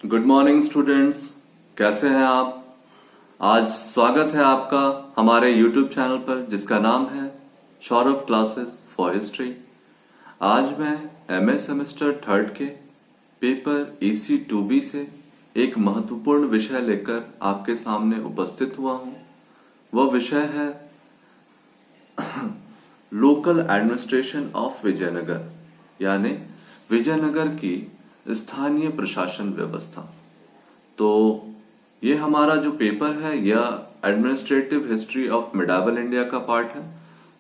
Good morning students. कैसे हैं आप? आज स्वागत है आपका हमारे YouTube चैनल पर जिसका नाम है सौरभ क्लासेस फॉर हिस्ट्री। आज मैं एमए सेमेस्टर थर्ड के पेपर EC 2B से एक महत्वपूर्ण विषय लेकर आपके सामने उपस्थित हुआ हूं। वह विषय है लोकल एडमिनिस्ट्रेशन ऑफ विजयनगर, यानी विजयनगर की स्थानीय प्रशासन व्यवस्था। तो ये हमारा जो पेपर है यह एडमिनिस्ट्रेटिव हिस्ट्री ऑफ मिडावल इंडिया का पार्ट है।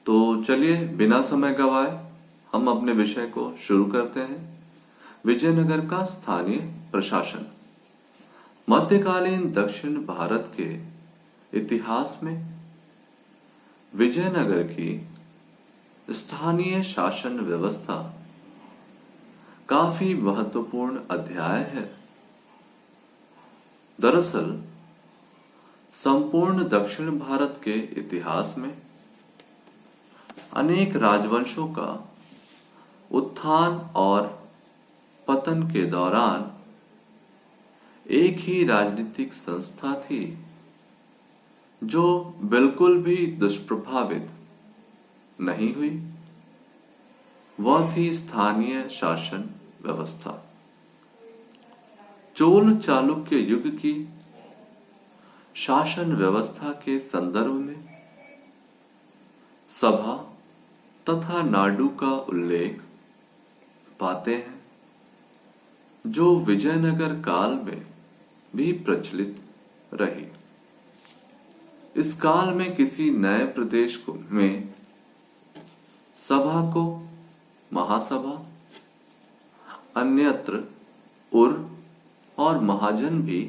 तो चलिए बिना समय गवाए हम अपने विषय को शुरू करते हैं। विजयनगर का स्थानीय प्रशासन। मध्यकालीन दक्षिण भारत के इतिहास में विजयनगर की स्थानीय शासन व्यवस्था काफी महत्वपूर्ण अध्याय है। दरअसल संपूर्ण दक्षिण भारत के इतिहास में अनेक राजवंशों का उत्थान और पतन के दौरान एक ही राजनीतिक संस्था थी जो बिल्कुल भी दुष्प्रभावित नहीं हुई। वह थी स्थानीय शासन व्यवस्था। चोल चालुक्य युग की शासन व्यवस्था के संदर्भ में सभा तथा नाडु का उल्लेख पाते हैं, जो विजयनगर काल में भी प्रचलित रही। इस काल में किसी नए प्रदेश में सभा को महासभा, अन्यत्र उर और महाजन भी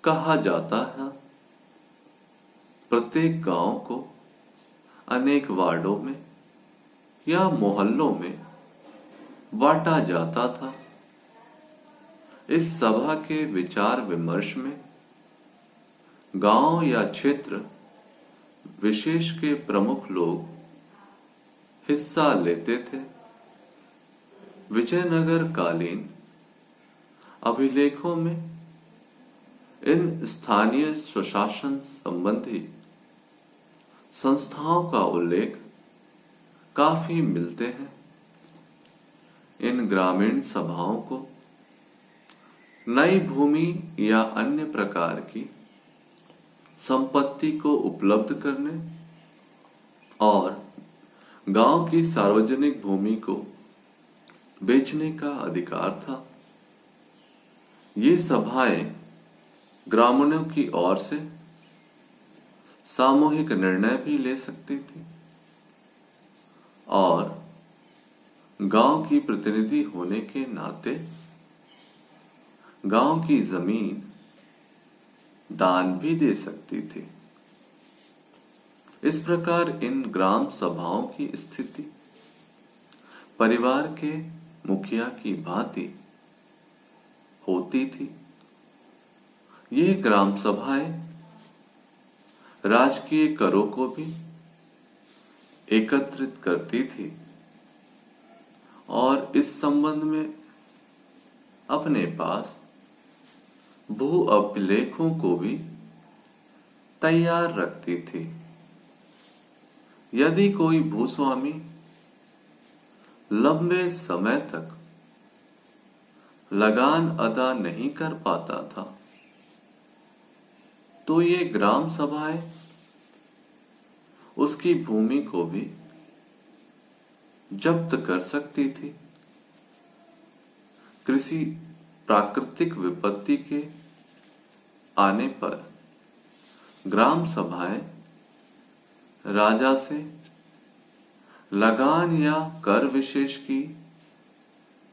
कहा जाता है। प्रत्येक गांव को अनेक वार्डों में या मोहल्लों में बांटा जाता था। इस सभा के विचार विमर्श में गांव या क्षेत्र विशेष के प्रमुख लोग हिस्सा लेते थे। विजयनगर कालीन अभिलेखों में इन स्थानीय स्वशासन संबंधी संस्थाओं का उल्लेख काफी मिलते हैं। इन ग्रामीण सभाओं को नई भूमि या अन्य प्रकार की संपत्ति को उपलब्ध करने और गांव की सार्वजनिक भूमि को बेचने का अधिकार था। ये सभाएं ग्रामीणों की ओर से सामूहिक निर्णय भी ले सकती थी और गांव की प्रतिनिधि होने के नाते गांव की जमीन दान भी दे सकती थी। इस प्रकार इन ग्राम सभाओं की स्थिति परिवार के मुखिया की भांति होती थी। ये ग्राम सभाएं राजकीय करों को भी एकत्रित करती थी और इस संबंध में अपने पास भू अभिलेखों को भी तैयार रखती थी। यदि कोई भूस्वामी लंबे समय तक लगान अदा नहीं कर पाता था तो ये ग्राम सभाएं उसकी भूमि को भी जब्त कर सकती थी। कृषि प्राकृतिक विपत्ति के आने पर ग्राम सभाएं राजा से लगान या कर विशेष की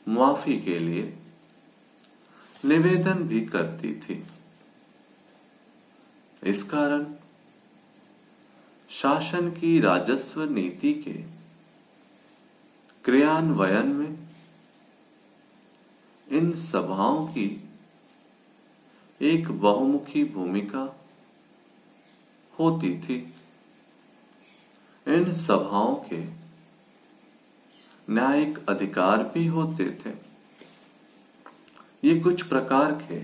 मुआफी के लिए निवेदन भी करती थी। इस कारण शासन की राजस्व नीति के क्रियान्वयन में इन सभाओं की एक बहुमुखी भूमिका होती थी। इन सभाओं के न्यायिक अधिकार भी होते थे। ये कुछ प्रकार के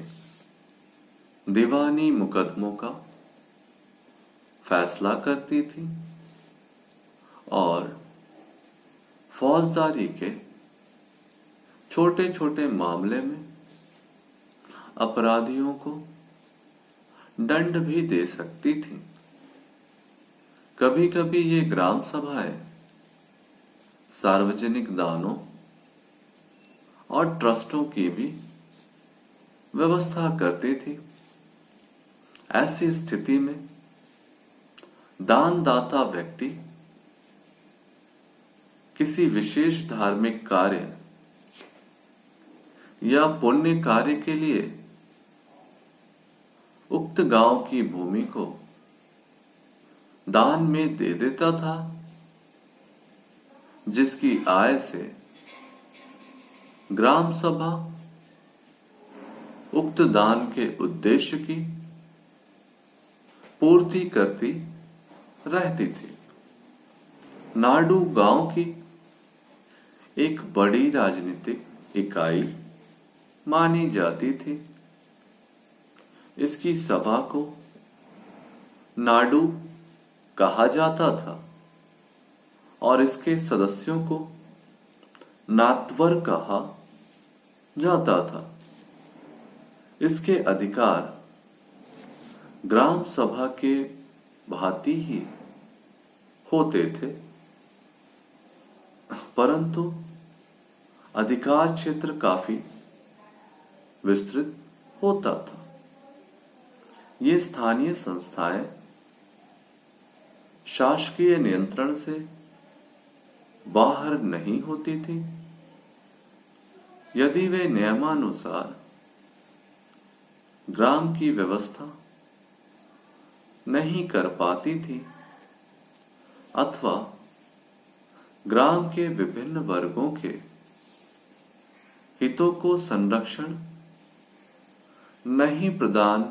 दीवानी मुकदमों का फैसला करती थी और फौजदारी के छोटे छोटे मामले में अपराधियों को दंड भी दे सकती थी। कभी कभी ये ग्राम सभाएं सार्वजनिक दानों और ट्रस्टों की भी व्यवस्था करती थी। ऐसी स्थिति में दानदाता व्यक्ति किसी विशेष धार्मिक कार्य या पुण्य कार्य के लिए उक्त गांव की भूमि को दान में दे देता था, जिसकी आय से ग्राम सभा उक्त दान के उद्देश्य की पूर्ति करती रहती थी। नाडू गांव की एक बड़ी राजनीतिक इकाई मानी जाती थी। इसकी सभा को नाडू कहा जाता था और इसके सदस्यों को नातवर कहा जाता था। इसके अधिकार ग्राम सभा के भांति ही होते थे, परंतु अधिकार क्षेत्र काफी विस्तृत होता था। ये स्थानीय संस्थाएं शासकीय नियंत्रण से बाहर नहीं होती थी। यदि वे नियमानुसार ग्राम की व्यवस्था नहीं कर पाती थी अथवा ग्राम के विभिन्न वर्गों के हितों को संरक्षण नहीं प्रदान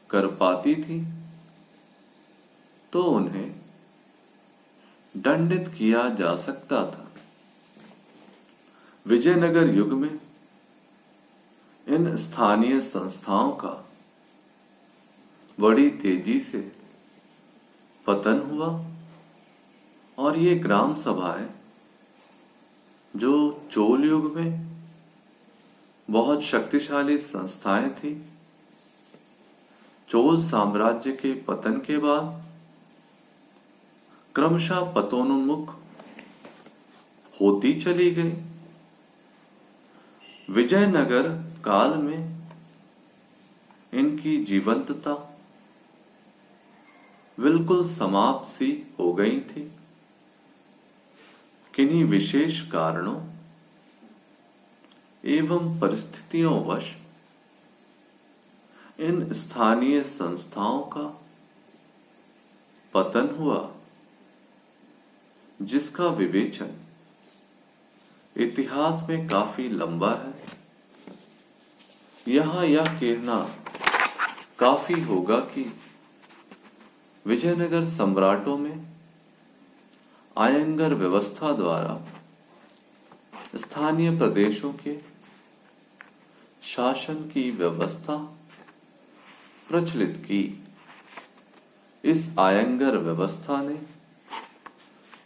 कर पाती थी, तो उन्हें दंडित किया जा सकता था। विजयनगर युग में इन स्थानीय संस्थाओं का बड़ी तेजी से पतन हुआ और ये ग्राम सभाएं जो चोल युग में बहुत शक्तिशाली संस्थाएं थी, चोल साम्राज्य के पतन के बाद क्रमशः पतोन्मुख होती चली गई। विजयनगर काल में इनकी जीवंतता बिल्कुल समाप्त सी हो गई थी। किन्हीं विशेष कारणों एवं परिस्थितियों वश इन स्थानीय संस्थाओं का पतन हुआ, जिसका विवेचन इतिहास में काफी लंबा है। यहां यह कहना काफी होगा कि विजयनगर सम्राटों में आयंगर व्यवस्था द्वारा स्थानीय प्रदेशों के शासन की व्यवस्था प्रचलित की। इस आयंगर व्यवस्था ने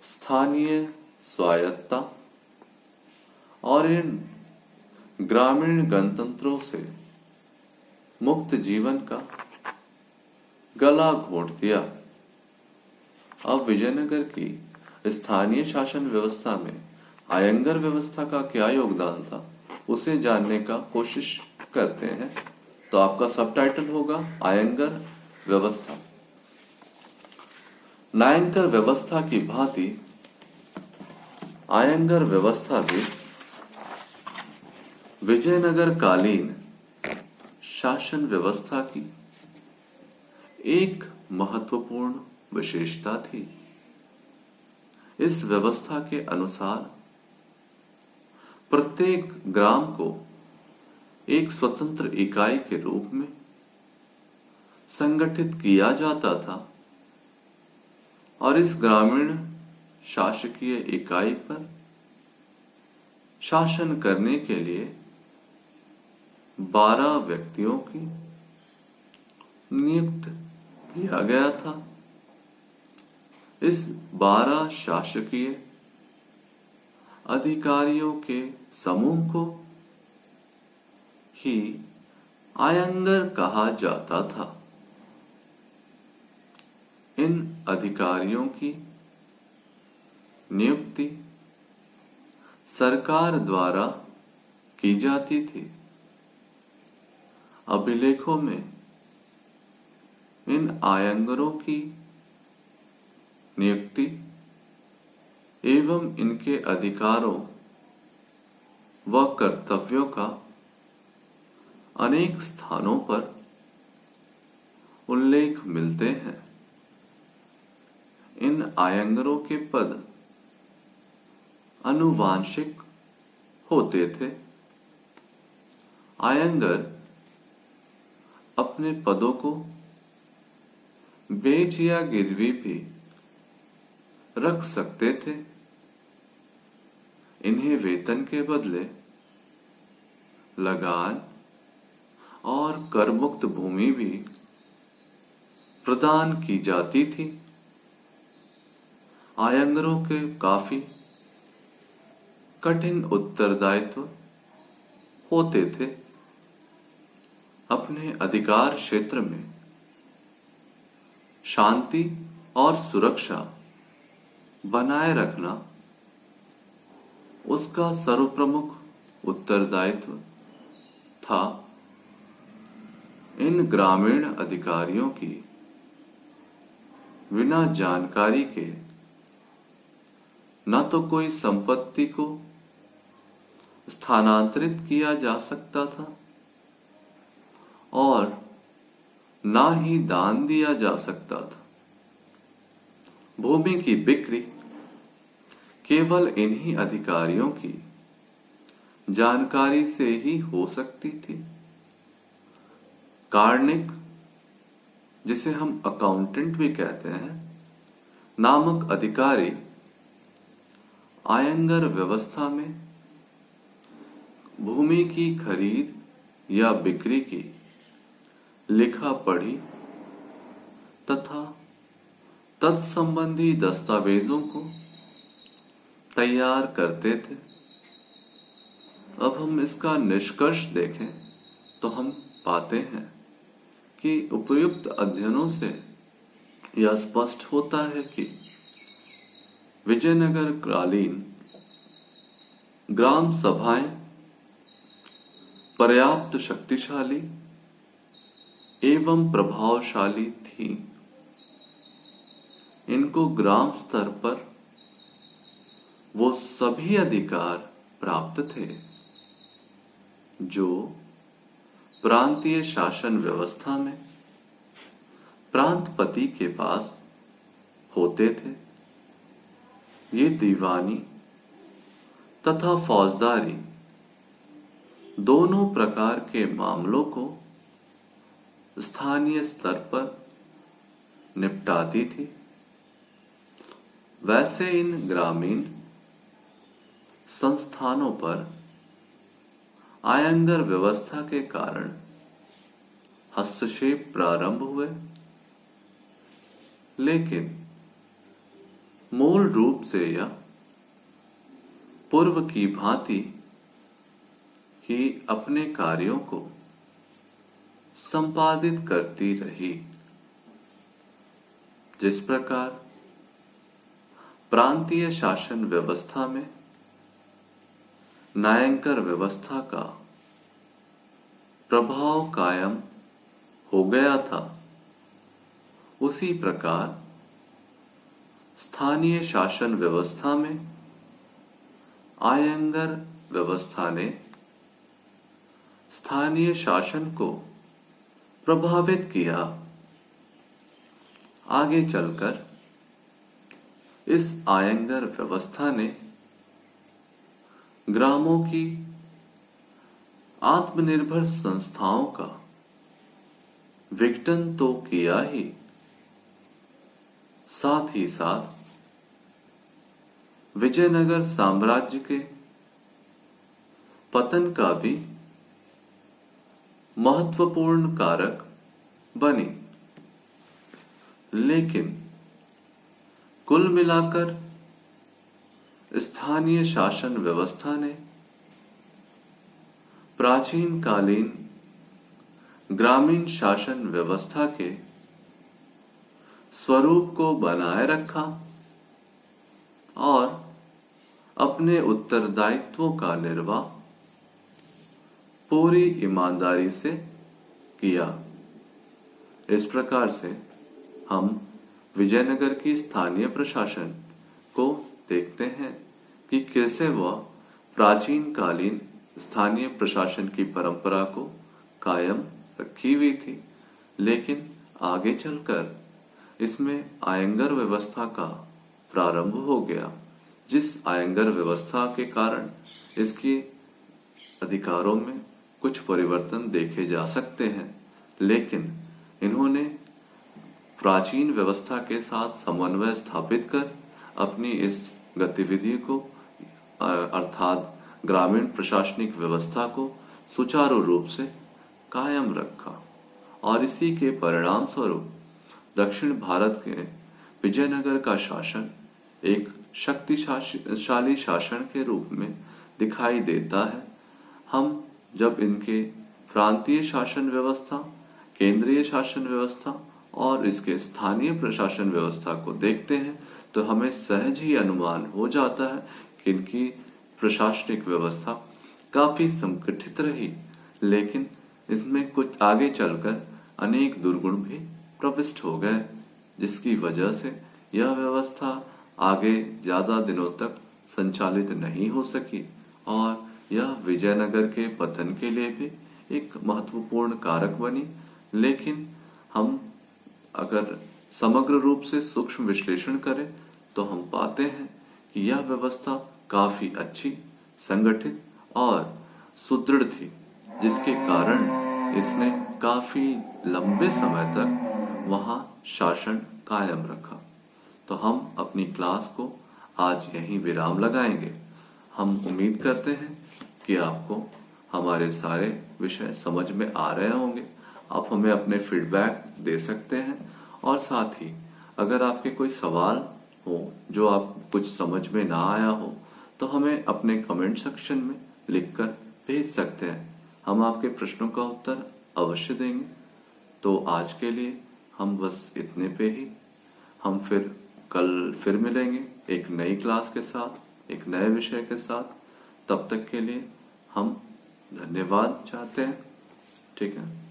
स्थानीय स्वायत्तता और इन ग्रामीण गणतंत्रों से मुक्त जीवन का गला घोंट दिया। अब विजयनगर की स्थानीय शासन व्यवस्था में आयंगर व्यवस्था का क्या योगदान था, उसे जानने का कोशिश करते हैं। तो आपका सबटाइटल होगा आयंगर व्यवस्था। नायंगर व्यवस्था की भांति आयंगर व्यवस्था भी विजयनगर कालीन शासन व्यवस्था की एक महत्वपूर्ण विशेषता थी। इस व्यवस्था के अनुसार प्रत्येक ग्राम को एक स्वतंत्र इकाई के रूप में संगठित किया जाता था और इस ग्रामीण शासकीय इकाई पर शासन करने के लिए 12 व्यक्तियों की नियुक्त किया गया था। इस 12 शासकीय अधिकारियों के समूह को ही आयंगर कहा जाता था। इन अधिकारियों की नियुक्ति सरकार द्वारा की जाती थी। अभिलेखों में इन आयंगरों की नियुक्ति एवं इनके अधिकारों व कर्तव्यों का अनेक स्थानों पर उल्लेख मिलते हैं। इन आयंगरों के पद आनुवांशिक होते थे। आयंगर अपने पदों को बेच या गिरवी भी रख सकते थे। इन्हें वेतन के बदले लगान और कर मुक्त भूमि भी प्रदान की जाती थी। आयंगरों के काफी कठिन उत्तरदायित्व होते थे। अपने अधिकार क्षेत्र में शांति और सुरक्षा बनाए रखना उसका सर्वप्रमुख उत्तरदायित्व था। इन ग्रामीण अधिकारियों की बिना जानकारी के न तो कोई संपत्ति को स्थानांतरित किया जा सकता था और ना ही दान दिया जा सकता था। भूमि की बिक्री केवल इन्हीं अधिकारियों की जानकारी से ही हो सकती थी। कार्णिक, जिसे हम अकाउंटेंट भी कहते हैं, नामक अधिकारी आयंगर व्यवस्था में भूमि की खरीद या बिक्री की लिखा पढ़ी तथा तत्संबंधी दस्तावेजों को तैयार करते थे। अब हम इसका निष्कर्ष देखें तो हम पाते हैं कि उपयुक्त अध्ययनों से यह स्पष्ट होता है कि विजयनगर कालीन ग्राम सभाएं पर्याप्त शक्तिशाली एवं प्रभावशाली थीं। इनको ग्राम स्तर पर वो सभी अधिकार प्राप्त थे जो प्रांतीय शासन व्यवस्था में प्रांतपति के पास होते थे। ये दीवानी तथा फौजदारी दोनों प्रकार के मामलों को स्थानीय स्तर पर निपटाती थी। वैसे इन ग्रामीण संस्थानों पर आयंगर व्यवस्था के कारण हस्तक्षेप प्रारंभ हुए, लेकिन मूल रूप से यह पूर्व की भांति ही अपने कार्यों को संपादित करती रही। जिस प्रकार प्रांतीय शासन व्यवस्था में न्यायंकर व्यवस्था का प्रभाव कायम हो गया था, उसी प्रकार स्थानीय शासन व्यवस्था में आयंगर व्यवस्था ने स्थानीय शासन को प्रभावित किया। आगे चलकर इस आयंगर व्यवस्था ने ग्रामों की आत्मनिर्भर संस्थाओं का विघटन तो किया ही, साथ ही साथ विजयनगर साम्राज्य के पतन का भी महत्वपूर्ण कारक बनी। लेकिन कुल मिलाकर स्थानीय शासन व्यवस्था ने प्राचीन कालीन ग्रामीण शासन व्यवस्था के स्वरूप को बनाए रखा और अपने उत्तरदायित्वों का निर्वाह पूरी ईमानदारी से किया। इस प्रकार से हम विजयनगर की स्थानीय प्रशासन को देखते हैं कि कैसे वह प्राचीन कालीन स्थानीय प्रशासन की परंपरा को कायम रखी हुई थी, लेकिन आगे चलकर इसमें आयंगर व्यवस्था का प्रारंभ हो गया, जिस आयंगर व्यवस्था के कारण इसके अधिकारों में कुछ परिवर्तन देखे जा सकते हैं। लेकिन इन्होंने प्राचीन व्यवस्था के साथ समन्वय स्थापित कर अपनी इस गतिविधि को अर्थात ग्रामीण प्रशासनिक व्यवस्था को सुचारू रूप से कायम रखा और इसी के परिणाम स्वरूप दक्षिण भारत के विजयनगर का शासन एक शक्तिशाली शासन के रूप में दिखाई देता है। हम जब इनके प्रांतीय शासन व्यवस्था, केंद्रीय शासन व्यवस्था और इसके स्थानीय प्रशासन व्यवस्था को देखते हैं तो हमें सहज ही अनुमान हो जाता है कि इनकी प्रशासनिक व्यवस्था काफी संगठित रही, लेकिन इसमें कुछ आगे चलकर अनेक दुर्गुण भी प्रविष्ट हो गए, जिसकी वजह से यह व्यवस्था आगे ज्यादा दिनों तक संचालित नहीं हो सकी और यह विजयनगर के पतन के लिए भी एक महत्वपूर्ण कारक बनी। लेकिन हम अगर समग्र रूप से सूक्ष्म विश्लेषण करें तो हम पाते हैं कि यह व्यवस्था काफी अच्छी, संगठित और सुदृढ़ थी, जिसके कारण इसने काफी लंबे समय तक वहां शासन कायम रखा। तो हम अपनी क्लास को आज यहीं विराम लगाएंगे। हम उम्मीद करते हैं कि आपको हमारे सारे विषय समझ में आ रहे होंगे। आप हमें अपने फीडबैक दे सकते हैं और साथ ही अगर आपके कोई सवाल हो जो आप कुछ समझ में ना आया हो तो हमें अपने कमेंट सेक्शन में लिखकर भेज सकते हैं। हम आपके प्रश्नों का उत्तर अवश्य देंगे। तो आज के लिए हम बस इतने पे ही। हम कल फिर मिलेंगे एक नई क्लास के साथ, एक नए विषय के साथ। तब तक के लिए हम धन्यवाद चाहते हैं। ठीक है।